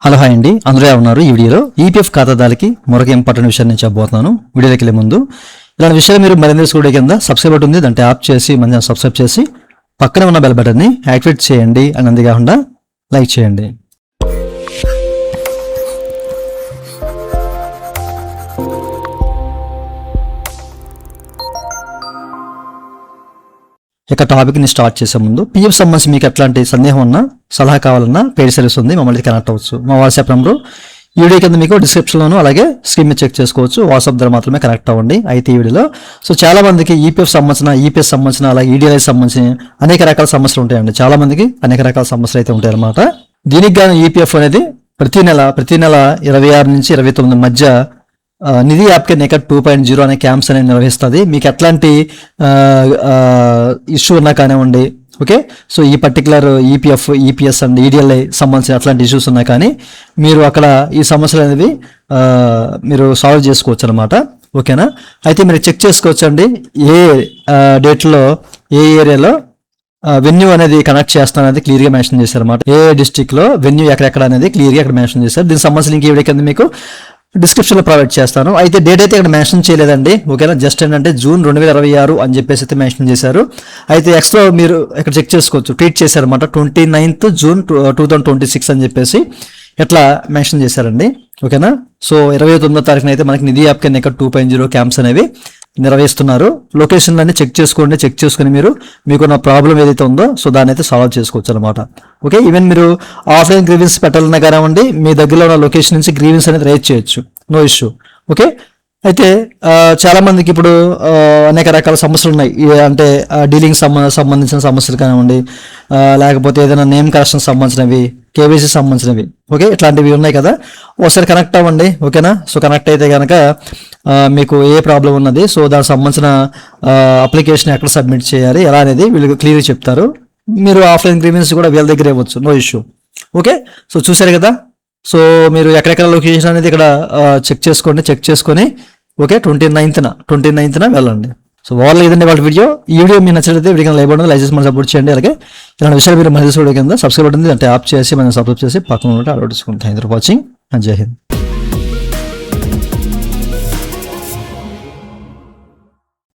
Hello hi అండి, అందరూ ఉన్నారు. ఈ వీడియోలో ఈపీఎఫ్ ఖాతాదారులకి మరొక ఇంపార్టెంట్ విషయాన్ని నేను చెప్పబోతున్నాను. వీడియోలోకి వెళ్ళే ముందు ఇలాంటి విషయాలు మీరు మరింత తెలుసుకోవడం కింద సబ్స్క్రైబ్ బటన్ ఉంది, దాన్ని ట్యాప్ చేసి మన సబ్స్క్రైబ్ చేసి పక్కన ఉన్న బెల్ బటన్ని యాక్టివేట్ చేయండి. అని అంతేకాకుండా లైక్ చేయండి. ఇక టాపిక్ని స్టార్ట్ చేసే ముందు పీఎఫ్ సంబంధించి మీకు ఎట్లాంటి సందేహం ఉన్నా సలహా కావాలన్నా పెయిడ్ సర్వీస్ ఉంది, మమ్మల్ని కనెక్ట్ అవ్వచ్చు. మా వాట్సాప్ నెంబరు ఈ వీడియో కింద మీకు డిస్క్రిప్షన్లోను అలాగే స్క్రీన్ మీద చెక్ చేసుకోవచ్చు. వాట్సాప్ ద్వారా మాత్రమే కనెక్ట్ అవ్వండి. అయితే ఈ వీడియోలో చాలా మందికి ఈపీఎఫ్ సంబంధించిన ఈపీఎస్ సంబంధించిన అలాగే ఈడీఐ సంబంధించిన అనేక రకాల సమస్యలు ఉంటాయండి. చాలా మందికి అనేక రకాల సమస్యలు అయితే ఉంటాయి అన్నమాట. దీనికి గాను ఈపీఎఫ్ అనేది ప్రతి నెల 26 నుంచి 29 మధ్య నిధి యాప్కే నేకట్ 2.0 అనే క్యాంప్స్ అనేది నిర్వహిస్తుంది. మీకు ఎట్లాంటి ఇష్యూ ఉన్నా కానివ్వండి, ఓకే. సో ఈ particular EPF EPS and EDLI సంబంధించిన అట్లాంటి ఇష్యూస్ ఉన్నా కానీ మీరు అక్కడ ఈ సమస్యలు అనేవి మీరు సాల్వ్ చేసుకోవచ్చు అనమాట, ఓకేనా. అయితే మీరు చెక్ చేసుకోవచ్చు అండి ఏ డేట్లో ఏ ఏరియాలో వెన్యూ అనేది కనెక్ట్ చేస్తాను అనేది క్లియర్గా మెన్షన్ చేశారు అనమాట. ఏ డిస్టిక్ లో వెన్యూ ఎక్కడెక్కడ అనేది క్లియర్గా అక్కడ మెన్షన్ చేశారు. దీనికి సంబంధించిన లింక్ ఈ కింద మీకు డిస్క్రిప్షన్లో ప్రొవైడ్ చేస్తాను. అయితే డేట్ అయితే ఇక్కడ మెన్షన్ చేయలేదండి, ఓకేనా. జస్ట్ ఏంటంటే జూన్ 2026 అని చెప్పేసి అయితే మెన్షన్ చేశారు. అయితే ఎక్స్ట్రా మీరు ఇక్కడ చెక్ చేసుకోవచ్చు, ట్వీట్ చేశారనమాట 29th June 2026 అని చెప్పేసి ఎట్లా మెన్షన్ చేశారండి, ఓకేనా. సో 29వ తారీఖున అయితే మనకి నిధి యాప్ కింద 2.0 క్యాంప్స్ అనేవి నిర్వహిస్తున్నారు. లొకేషన్లన్నీ చెక్ చేసుకొని మీరు మీకున్న ప్రాబ్లం ఏదైతే ఉందో సో దాన్ని అయితే సాల్వ్ చేసుకోవచ్చు అనమాట, ఓకే. ఈవెన్ మీరు ఆఫ్లైన్ గ్రీవెన్స్ పెట్టాలన్నా కానివ్వండి, మీ దగ్గరలో ఉన్న లొకేషన్ నుంచి గ్రీవెన్స్ అనేది రైజ్ చేయొచ్చు, నో ఇష్యూ, ఓకే. అయితే చాలా మందికి ఇప్పుడు అనేక రకాల సమస్యలు ఉన్నాయి. అంటే డీలింగ్ సంబంధించిన సమస్యలు కానివ్వండి, లేకపోతే ఏదైనా నేమ్ కరెక్షన్ సంబంధించినవి, కేవైసీ సంబంధించినవి, ఓకే. ఇట్లాంటివి ఉన్నాయి కదా, ఒకసారి కనెక్ట్ అవ్వండి, ఓకేనా. సో కనెక్ట్ అయితే కనుక మీకు ఏ ప్రాబ్లం ఉన్నది, సో దానికి సంబంధించిన అప్లికేషన్ ఎక్కడ సబ్మిట్ చేయాలి ఎలా అనేది వీళ్ళు క్లియర్గా చెప్తారు. మీరు ఆఫ్లైన్ గ్రీవెన్స్ కూడా వీళ్ళ దగ్గర ఇవ్వచ్చు, నో ఇష్యూ, ఓకే. సో చూసారు కదా. సో మీరు ఎక్కడెక్కడ లొకేషన్ అనేది ఇక్కడ చెక్ చేసుకొని ఓకే 29th వెళ్ళండి. సో వాళ్ళు ఏదండి వాళ్ళ వీడియో. ఈ వీడియో మీకు నచ్చినట్లయితే వీడియో లైక్ బటన్ లైక్ చేసి మనం సపోర్ట్ చేయండి. అలాగే ఇలాంటి విషయాలు మీరు మన కింద సబ్స్క్రైబ్ ఉంటుంది, అంటే యాప్ చేసి మనం సబ్స్క్రైబ్ చేసి పక్కన ఉంటే అలవాటు చేసుకుంటాం. Thank you for watching and జై హింద్.